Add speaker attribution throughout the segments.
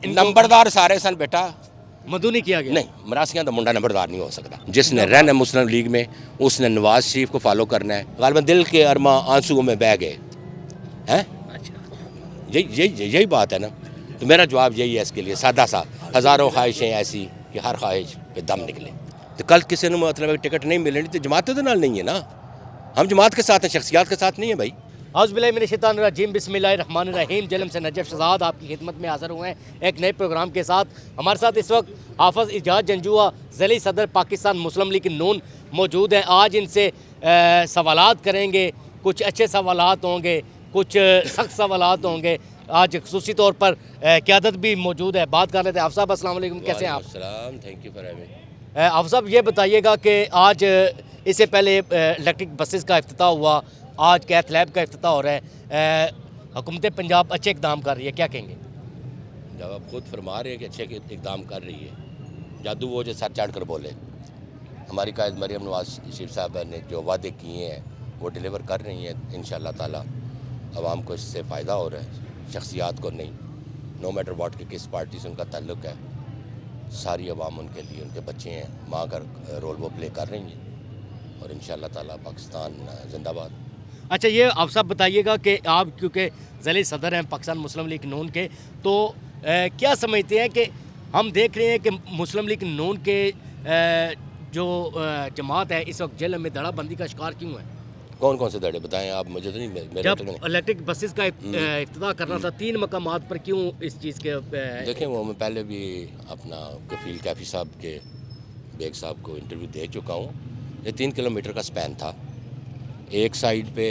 Speaker 1: نمبردار سارے سن بیٹا
Speaker 2: مدعو نہیں کیا گیا؟
Speaker 1: نہیں، مراسیاں دا منڈا نمبردار نہیں ہو سکتا. جس نے رہنا مسلم لیگ میں اس نے نواز شریف کو فالو کرنا ہے. غالباً دل کے ارماں آنسوؤں میں بہہ گئے ہیں. یہی بات ہے نا. تو میرا جواب یہی ہے اس کے لیے سادہ سا، ہزاروں خواہشیں ایسی کہ ہر خواہش پہ دم نکلے. تو کل کسی نے مطلب ٹکٹ نہیں ملنی تو جماعت تو نال نہیں ہے نا. ہم جماعت کے ساتھ ہیں، شخصیات کے ساتھ نہیں ہیں بھائی.
Speaker 2: اعوذ باللہ من الشیطان الرجیم، بسم اللہ الرحمن الرحیم. جلم سے نجف شہزاد آپ کی خدمت میں حاضر ہوئے ہیں ایک نئے پروگرام کے ساتھ. ہمارے ساتھ اس وقت حافظ اعجاز جنجوعہ، ذیلی صدر پاکستان مسلم لیگ نون موجود ہیں. آج ان سے سوالات کریں گے. کچھ اچھے سوالات ہوں گے، کچھ سخت سوالات ہوں گے. آج خصوصی طور پر قیادت بھی موجود ہے. بات کر لیتے ہیں. حافظ صاحب السلام علیکم، کیسے ہیں آپ؟
Speaker 1: السلام، تھینک یو فار ہیونگ.
Speaker 2: حافظ صاحب یہ بتائیے گا کہ آج اس سے پہلے الیکٹرک بسز کا افتتاح ہوا، آج کیتھ لیب کا افتتاح ہو رہا ہے. حکومت پنجاب اچھے اقدام کر رہی ہے، کیا کہیں گے؟
Speaker 1: جب آپ خود فرما رہے ہیں کہ اچھے اقدام کر رہی ہے، جادو وہ جو سر چڑھ کر بولے. ہماری قائد مریم نواز شریف صاحبہ نے جو وعدے کیے ہیں وہ ڈیلیور کر رہی ہیں. انشاءاللہ تعالی عوام کو اس سے فائدہ ہو رہا ہے، شخصیات کو نہیں. نو میٹر واٹ کے کس پارٹی سے ان کا تعلق ہے، ساری عوام ان کے لیے، ان کے بچے ہیں، ماں کا رول وہ پلے کر رہی ہیں. اور انشاءاللہ تعالی پاکستان زندہ باد.
Speaker 2: اچھا، یہ آپ صاحب بتائیے گا کہ آپ کیونکہ ذیلی صدر ہیں پاکستان مسلم لیگ نون کے، تو کیا سمجھتے ہیں کہ ہم دیکھ رہے ہیں کہ مسلم لیگ نون کے جو جماعت ہے اس وقت جیل میں دھڑا بندی کا شکار کیوں ہے؟
Speaker 1: کون سے دڑے بتائیں آپ مجھے تو نہیں.
Speaker 2: جب الیکٹرک بسز کا افتتاح کرنا تھا 3 مقامات پر، کیوں اس چیز کے
Speaker 1: دیکھیں وہ میں پہلے بھی اپنا کفیل کیفی صاحب کے بیگ صاحب کو انٹرویو دے چکا ہوں. یہ 3 کلومیٹر کا سپین تھا. ایک سائیڈ پہ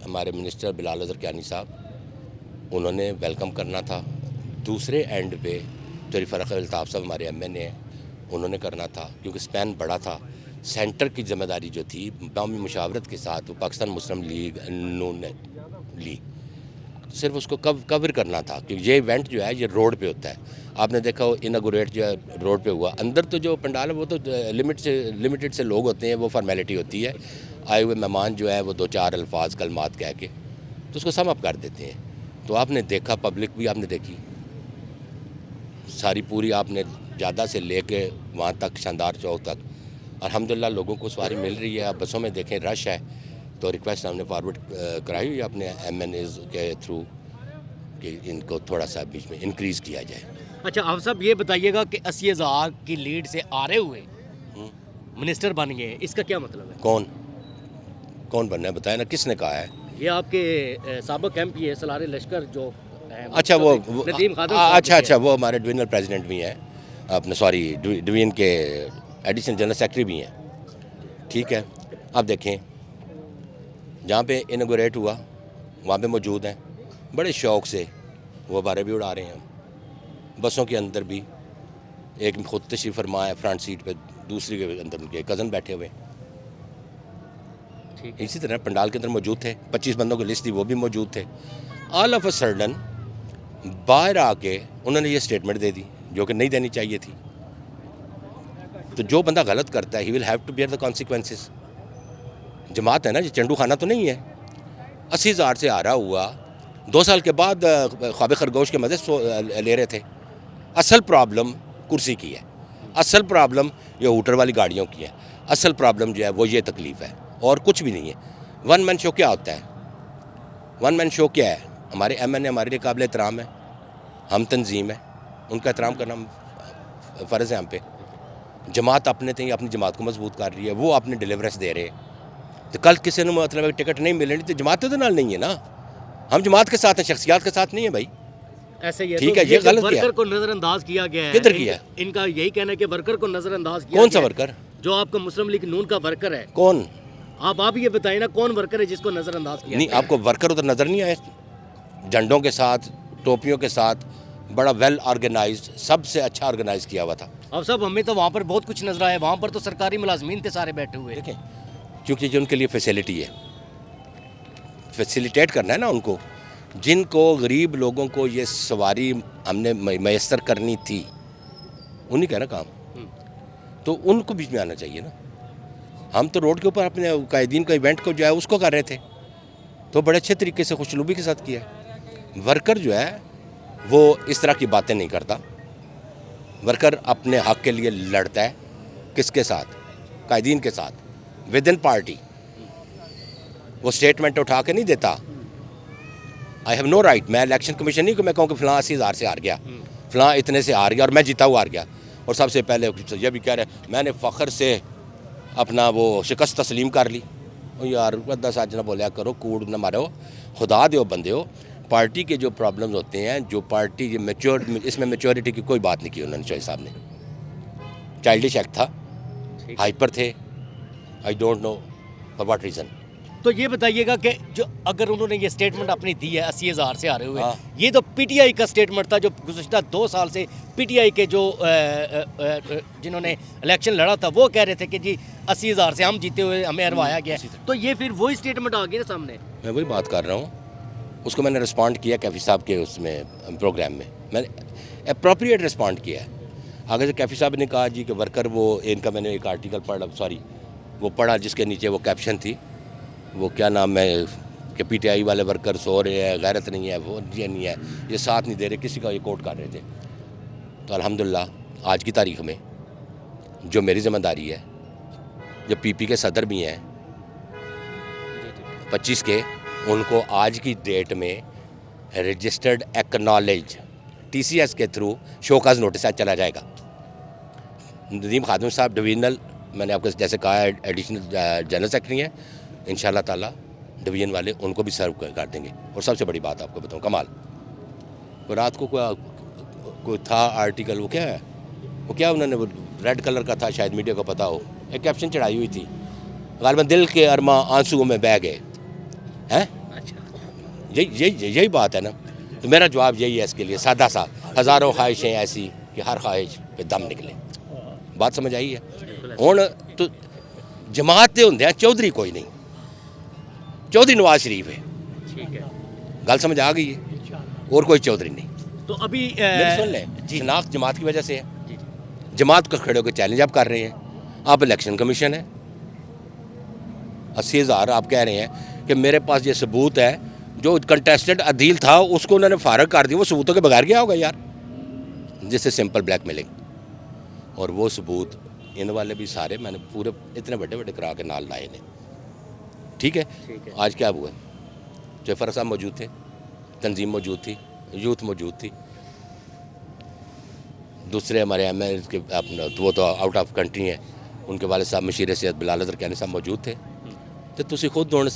Speaker 1: ہمارے منسٹر بلال اظہر کیانی صاحب، انہوں نے ویلکم کرنا تھا. دوسرے اینڈ پہ چوری فرق الطاف صاحب ہمارے ایم این اے ہیں، انہوں نے کرنا تھا. کیونکہ سپین بڑا تھا، سینٹر کی ذمہ داری جو تھی باہمی مشاورت کے ساتھ وہ پاکستان مسلم لیگ نون نے لی. صرف اس کو کور کرنا تھا. کیونکہ یہ ایونٹ جو ہے یہ روڈ پہ ہوتا ہے. آپ نے دیکھا وہ اناگوریٹ جو ہے روڈ پہ ہوا. اندر تو جو پنڈال ہے وہ تو لمیٹڈ سے لوگ ہوتے ہیں، وہ فارمیلٹی ہوتی ہے. آئے ہوئے مہمان جو ہے وہ 2-4 الفاظ کلمات کہہ کے تو اس کو سم اپ کر دیتے ہیں. تو آپ نے دیکھا، پبلک بھی آپ نے دیکھی ساری پوری، آپ نے جادہ سے لے کے وہاں تک شاندار چوک تک. الحمدللہ لوگوں کو سواری مل رہی ہے. آپ بسوں میں دیکھیں رش ہے. تو ریکویسٹ ہم نے فارورڈ کرائی ہوئی اپنے ایم این ایز کے تھرو کہ ان کو تھوڑا سا بیچ میں انکریز کیا جائے.
Speaker 2: اچھا آپ صاحب یہ بتائیے گا کہ 80,000 کی لیڈ سے آ رہے ہوئے منسٹر بن گئے، اس کا کیا مطلب ہے؟
Speaker 1: کون بننا ہے بتائیں نا، کس نے کہا ہے؟
Speaker 2: یہ آپ کے سابق ایم پی ہے سالار لشکر جو
Speaker 1: اچھا وہ
Speaker 2: ندیم خادم صاحب
Speaker 1: اچھا وہ ہمارے ڈویژنل پریزیڈنٹ بھی ہیں، اپنے سوری ڈویژن کے ایڈیشنل جنرل سیکرٹری بھی ہیں. ٹھیک ہے، آپ دیکھیں جہاں پہ انوگریٹ ہوا وہاں پہ موجود ہیں. بڑے شوق سے وہ بارے بھی اڑا رہے ہیں. بسوں کے اندر بھی ایک خود تشریف فرما ہے فرنٹ سیٹ پہ، دوسری کے اندر ان کے کزن بیٹھے ہوئے. اسی طرح پنڈال کے اندر موجود تھے. 25 بندوں کی لسٹ تھی، وہ بھی موجود تھے. آل آف اے سڈن باہر آ کے انہوں نے یہ اسٹیٹمنٹ دے دی جو کہ نہیں دینی چاہیے تھی. تو جو بندہ غلط کرتا ہے he will have to bear the consequences. جماعت ہے نا، یہ چنڈو خانہ تو نہیں ہے. 80,000 سے آ رہا ہوا 2 سال کے بعد خواب خرگوش کے مزے لے رہے تھے. اصل پرابلم کرسی کی ہے، اصل پرابلم یہ ہوٹر والی گاڑیوں کی ہے. اصل پرابلم جو ہے وہ یہ تکلیف ہے اور کچھ بھی نہیں ہے. ون مین شو کیا ہوتا ہے؟ ون مین شو کیا ہے؟ ہمارے ایم این اے ہمارے لیے قابل احترام ہے، ہم تنظیم ہے، ان کا احترام کرنا فرض ہے ہم پہ. جماعت اپنے تھے، اپنی جماعت کو مضبوط کر رہی ہے، وہ اپنے ڈیلیورنس دے رہے ہیں. تو کل کسی نے مطلب ٹکٹ نہیں ملنی تو جماعت تو نال نہیں ہے نا. ہم جماعت کے ساتھ ہیں، شخصیات کے ساتھ نہیں ہے بھائی.
Speaker 2: ایسے ہی ہے.
Speaker 1: ٹھیک ہے، یہ غلط کیا
Speaker 2: ورکر کو نظر انداز کیا گیا ہے.
Speaker 1: کدھر کیا؟
Speaker 2: ان کا یہی کہنا ہے کہ ورکر کو نظر انداز کیا.
Speaker 1: کون سا ورکر؟
Speaker 2: جو آپ کا مسلم لیگ نون کا ورکر ہے.
Speaker 1: کون؟
Speaker 2: آپ یہ بتائیں نا کون ورکر ہے جس کو نظر انداز کیا؟
Speaker 1: نہیں، آپ کو ورکر ادھر نظر نہیں آئے؟ جھنڈوں کے ساتھ، ٹوپیوں کے ساتھ، بڑا ویل آرگنائزڈ، سب سے اچھا آرگنائز کیا ہوا تھا.
Speaker 2: اب صاحب ہمیں تو وہاں پر بہت کچھ نظر آیا. وہاں پر تو سرکاری ملازمین تھے سارے بیٹھے ہوئے.
Speaker 1: دیکھیں کیونکہ یہ ان کے لیے فیسیلٹی ہے، فیسیلیٹیٹ کرنا ہے نا ان کو. جن کو غریب لوگوں کو یہ سواری ہم نے میسر کرنی تھی انہیں کا نا کام، تو ان کو بیچ میں آنا چاہیے نا. ہم تو روڈ کے اوپر اپنے قائدین کا ایونٹ کو جو ہے اس کو کر رہے تھے، تو بڑے اچھے طریقے سے خوشلوبی کے ساتھ کیا ہے. ورکر جو ہے وہ اس طرح کی باتیں نہیں کرتا. ورکر اپنے حق کے لیے لڑتا ہے. کس کے ساتھ؟ قائدین کے ساتھ, ود ان پارٹی. وہ اسٹیٹمنٹ اٹھا کے نہیں دیتا. I have no right. میں الیکشن کمیشن نہیں کہ میں کہوں کہ فلاں 80,000 سے ہار گیا, فلاں اتنے سے ہار گیا اور میں جیتا ہوا ہار گیا. اور سب سے پہلے یہ بھی کہہ رہے میں نے فخر سے اپنا وہ شکست تسلیم کر لی. یار ادھا سچ نہ بولیا کرو, کوڑ نہ مارو, خدا دیو بندے ہو. پارٹی کے جو پرابلمز ہوتے ہیں, جو پارٹی اس میں میچورٹی کی کوئی بات نہیں کی انہوں نے. چوہے صاحب نے چائلڈش ایکٹ تھا, ہائپر تھے, I don't know for what reason.
Speaker 2: تو یہ بتائیے گا کہ جو اگر انہوں نے یہ سٹیٹمنٹ اپنی دی ہے 80,000 سے ہارے ہوئے, یہ تو پی ٹی آئی کا سٹیٹمنٹ تھا جو گزشتہ 2 سال سے پی ٹی آئی کے جو جنہوں نے الیکشن لڑا تھا وہ کہہ رہے تھے کہ جی 80,000 سے ہم جیتے ہوئے ہمیں ہروایا گیا. تو یہ پھر وہی سٹیٹمنٹ آ گئی نا سامنے.
Speaker 1: میں وہی بات کر رہا ہوں, اس کو میں نے رسپونڈ کیا کیفی صاحب کے اس میں پروگرام میں نے اپروپریٹ رسپونڈ کیا ہے. آگے سے کیفی صاحب نے کہا جی کہ ورکر وہ ان کا میں نے ایک آرٹیکل پڑھا جس کے نیچے وہ کیپشن تھی, وہ کیا نام ہے کہ پی ٹی آئی والے ورکر سو رہے ہیں, غیرت نہیں ہے, وہ یہ نہیں ہے, یہ ساتھ نہیں دے رہے, کسی کا یہ کوٹ کر رہے تھے. تو الحمدللہ آج کی تاریخ میں جو میری ذمہ داری ہے, جو پی پی کے صدر بھی ہیں 25 کے, ان کو آج کی ڈیٹ میں registered acknowledge T C S کے تھرو شوکاز نوٹس چلا جائے گا. ندیم خادم صاحب ڈویژنل, میں نے آپ کو جیسے کہا ہے ایڈیشنل جنرل سیکرٹری ہیں, انشاءاللہ تعالیٰ ڈویژن والے ان کو بھی سرو کر دیں گے. اور سب سے بڑی بات آپ کو بتاؤں کمال, وہ رات کو کوئی تھا آرٹیکل, وہ کیا انہوں نے ریڈ کلر کا تھا, شاید میڈیا کو پتہ ہو, ایک کیپشن چڑھائی ہوئی تھی, غالباً دل کے ارماں آنسوؤں میں بہہ گئے ہیں. یہی بات ہے نا. تو میرا جواب یہی ہے اس کے لیے سادہ سا, ہزاروں خواہشیں ایسی کہ ہر خواہش پہ دم نکلے. بات سمجھ آئی ہے؟ ہوں تو جماعت دے ہوندے ہیں, چودھری کوئی نہیں, چودھری نواز شریف ہے. گل سمجھ آ گئی ہے, اور کوئی چودھری نہیں.
Speaker 2: تو ابھی
Speaker 1: سن لیں, شناخت جماعت کی وجہ سے ہے. جماعت کو کھڑے ہو کے چیلنج آپ کر رہے ہیں. آپ الیکشن کمیشن ہے, 80,000 آپ کہہ رہے ہیں کہ میرے پاس یہ ثبوت ہے, جو کنٹیسٹڈ عدیل تھا اس کو انہوں نے فارغ کر دیا. وہ ثبوتوں کے بغیر گیا ہوگا یار, جس سے سمپل بلیک میلنگ. اور وہ ثبوت ان والے بھی سارے میں نے پورے اتنے بڑے کرا کے نال لائے نے. ٹھیک ہے. آج کیا ہوا, جعفر صاحب موجود تھے, تنظیم موجود تھی, یوتھ موجود تھی, دوسرے ہمارے ایم ایل کے اپنا وہ تو آؤٹ آف کنٹری ہیں, ان کے والد صاحب مشیر صحت بلال اظہر کیانی صاحب موجود تھے. تو تسی خود ہوں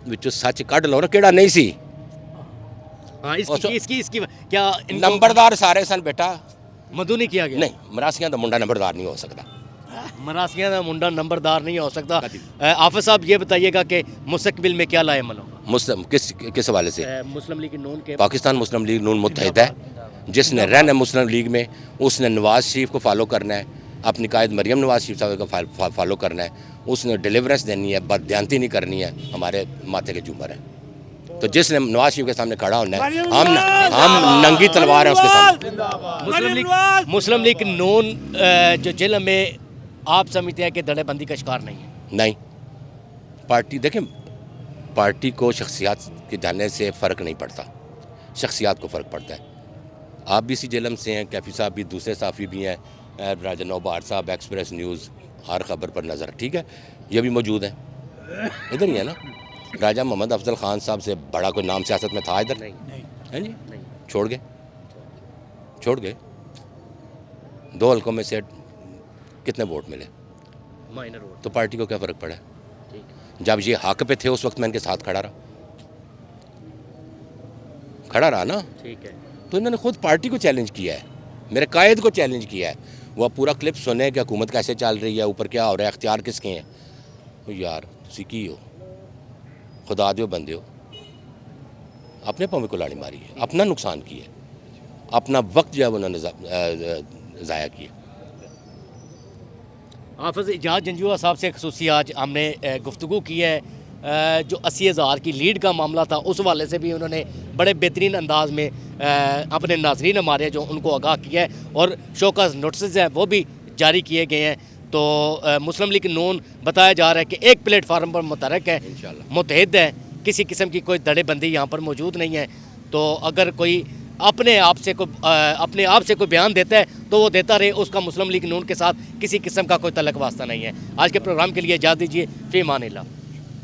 Speaker 1: وچوں سچ کڈ لو نا کیڑا نہیں سی.
Speaker 2: اس کی کیا
Speaker 1: نمبردار سارے سن بیٹا,
Speaker 2: مدعو نہیں کیا گیا.
Speaker 1: نہیں, مراسیاں دا منڈا نمبردار نہیں ہو سکتا.
Speaker 2: مراسیاں دا منڈا نمبردار نہیں ہو سکتا. حافظ صاحب یہ بتائیے گا کہ مستقبل میں کیا لائے ملو
Speaker 1: مسلم کس حوالے سے؟
Speaker 2: مسلم لیگ نون کے
Speaker 1: پاکستان مسلم لیگ نون متحد ہے. جس نے رہنا مسلم لیگ میں اس نے نواز شریف کو فالو کرنا ہے, اپنی قائد مریم نواز شریف صاحب کو فالو کرنا ہے. اس نے ڈیلیورنس دینی ہے, بددیانتی نہیں کرنی ہے. ہمارے ماتھے کے جومر ہیں. تو جس نے نواز شریف کے سامنے کھڑا ہونا ہے, ہم ننگی تلوار ہیں اس کے سامنے.
Speaker 2: مسلم لیگ نون جو جیل میں آپ سمجھتے ہیں کہ دھڑے بندی کا شکار نہیں ہے؟
Speaker 1: نہیں. پارٹی دیکھیں, پارٹی کو شخصیات کے جاننے سے فرق نہیں پڑتا, شخصیات کو فرق پڑتا ہے. آپ بھی اسی جیلم سے ہیں, کیفی صاحب بھی, دوسرے صحافی بھی ہیں, راجہ نوبہار صاحب ایکسپریس نیوز, ہر خبر پر نظر. ٹھیک ہے, یہ بھی موجود ہیں, ادھر ہی ہے نا. راجہ محمد افضل خان صاحب سے بڑا کوئی نام سیاست میں تھا ادھر؟ ہے جی, چھوڑ گئے. 2 حلقوں میں سے کتنے ووٹ ملے؟
Speaker 2: Minor vote.
Speaker 1: تو پارٹی کو کیا فرق پڑا؟ جب یہ حق پہ تھے اس وقت میں ان کے ساتھ کھڑا رہا نا.
Speaker 2: ٹھیک ہے.
Speaker 1: تو انہوں نے خود پارٹی کو چیلنج کیا ہے, میرے قائد کو چیلنج کیا ہے. وہ پورا کلپ سنیں کہ حکومت کیسے چل رہی ہے, اوپر کیا ہو رہا ہے, اختیار کس کے ہیں. یار تسی کی ہو, خدا دیو بندے ہو, اپنے پاؤں میں کلاڑی ماری ہے, اپنا نقصان کیا ہے, اپنا وقت جو ہے انہوں نے ضائع کیا.
Speaker 2: حافظ اجاز جنجوعہ صاحب سے خصوصی آج ہم نے گفتگو کی ہے. جو 80,000 کی لیڈ کا معاملہ تھا اس حوالے سے بھی انہوں نے بڑے بہترین انداز میں اپنے ناظرین ہمارے جو ان کو آگاہ کیا ہے, اور شوکاز نوٹسز ہیں وہ بھی جاری کیے گئے ہیں. تو مسلم لیگ نون بتایا جا رہا ہے کہ ایک پلیٹ فارم پر متحرک ہے, متحد ہے, کسی قسم کی کوئی دھڑے بندی یہاں پر موجود نہیں ہے. تو اگر کوئی اپنے آپ سے کوئی بیان دیتا ہے تو وہ دیتا رہے، اس کا مسلم لیگ نون کے ساتھ کسی قسم کا کوئی تعلق واسطہ نہیں ہے۔ آج کے پروگرام کے لیے اجازت دیجیے، فی امان اللہ۔